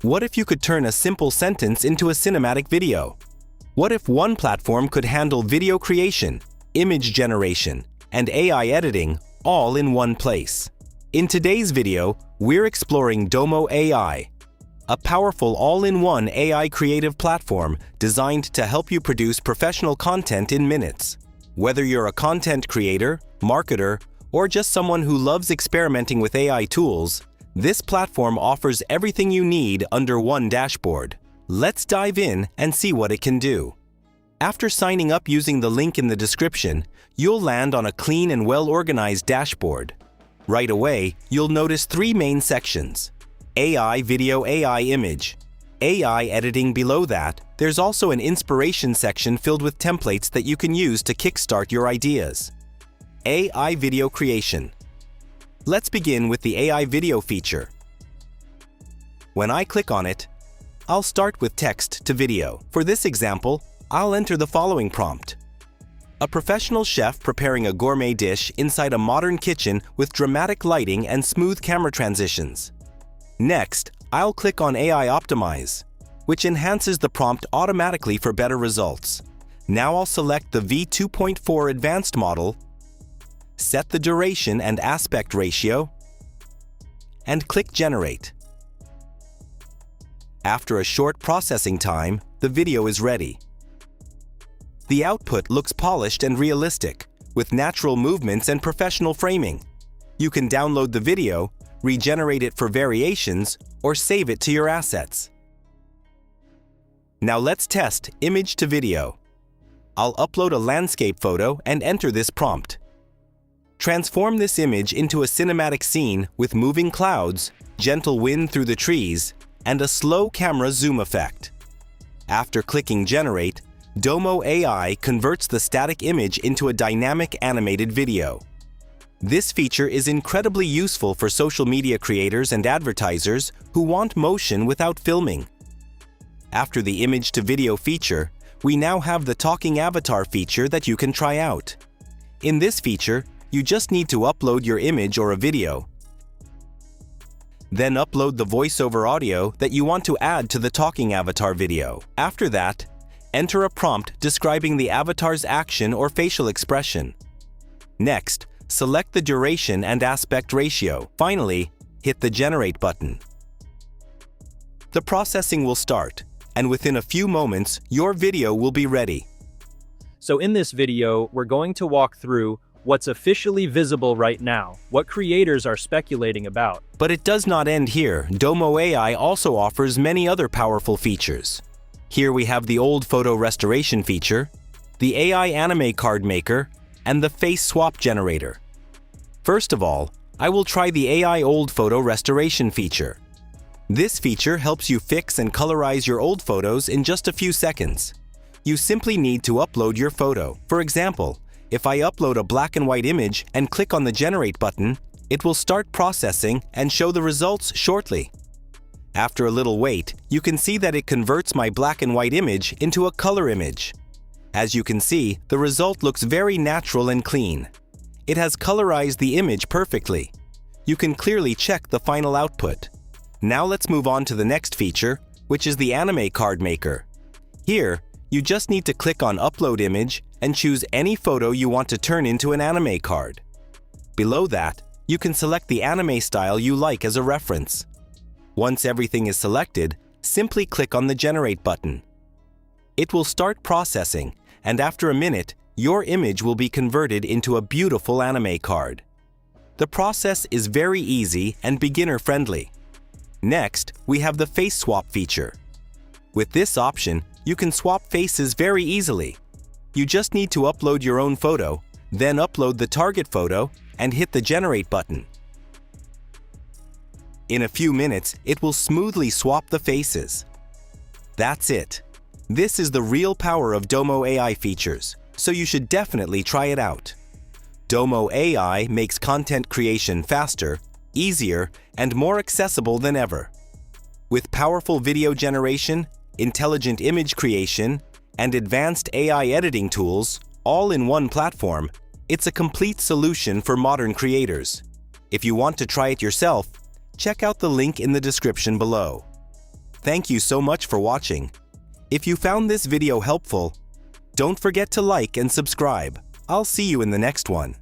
What if you could turn a simple sentence into a cinematic video? What if one platform could handle video creation, image generation, and AI editing all in one place? In today's video, we're exploring Domo AI, a powerful all-in-one AI creative platform designed to help you produce professional content in minutes. Whether you're a content creator, marketer, or just someone who loves experimenting with AI tools, this platform offers everything you need under one dashboard. Let's dive in and see what it can do. After signing up using the link in the description, you'll land on a clean and well-organized dashboard. Right away, you'll notice three main sections: AI video, AI image. AI editing below that, there's also an inspiration section filled with templates that you can use to kickstart your ideas. AI video creation. Let's begin with the AI video feature. When I click on it, I'll start with text to video. For this example, I'll enter the following prompt: a professional chef preparing a gourmet dish inside a modern kitchen with dramatic lighting and smooth camera transitions. Next, I'll click on AI Optimize, which enhances the prompt automatically for better results. Now I'll select the V2.4 Advanced model, set the duration and aspect ratio, and click Generate. After a short processing time, the video is ready. The output looks polished and realistic, with natural movements and professional framing. You can download the video, regenerate it for variations, or save it to your assets. Now let's test image to video. I'll upload a landscape photo and enter this prompt. Transform this image into a cinematic scene with moving clouds, gentle wind through the trees, and a slow camera zoom effect. After clicking Generate, Domo AI converts the static image into a dynamic animated video. This feature is incredibly useful for social media creators and advertisers who want motion without filming. After the image to video feature, we now have the talking avatar feature that you can try out. In this feature, you just need to upload your image or a video, then upload the voiceover audio that you want to add to the talking avatar video. After that, enter a prompt describing the avatar's action or facial expression. Next, select the duration and aspect ratio. Finally, hit the Generate button. The processing will start, and within a few moments, your video will be ready. So in this video, we're going to walk through what's officially visible right now, what creators are speculating about. But it does not end here. Domo AI also offers many other powerful features. Here we have the old photo restoration feature, the AI anime card maker, and the face swap generator. First of all, I will try the AI old photo restoration feature. This feature helps you fix and colorize your old photos in just a few seconds. You simply need to upload your photo. For example, if I upload a black and white image and click on the Generate button, it will start processing and show the results shortly. After a little wait, you can see that it converts my black and white image into a color image. As you can see, the result looks very natural and clean. It has colorized the image perfectly. You can clearly check the final output. Now let's move on to the next feature, which is the anime card maker. Here, you just need to click on Upload Image and choose any photo you want to turn into an anime card. Below that, you can select the anime style you like as a reference. Once everything is selected, simply click on the Generate button. It will start processing, and after a minute, your image will be converted into a beautiful anime card. The process is very easy and beginner-friendly. Next, we have the face swap feature. With this option, you can swap faces very easily. You just need to upload your own photo, then upload the target photo, and hit the Generate button. In a few minutes, it will smoothly swap the faces. That's it. This is the real power of Domo AI features, so you should definitely try it out. Domo AI makes content creation faster, easier, and more accessible than ever. With powerful video generation, intelligent image creation, and advanced AI editing tools, all in one platform, it's a complete solution for modern creators. If you want to try it yourself, check out the link in the description below. Thank you so much for watching. If you found this video helpful, don't forget to like and subscribe. I'll see you in the next one.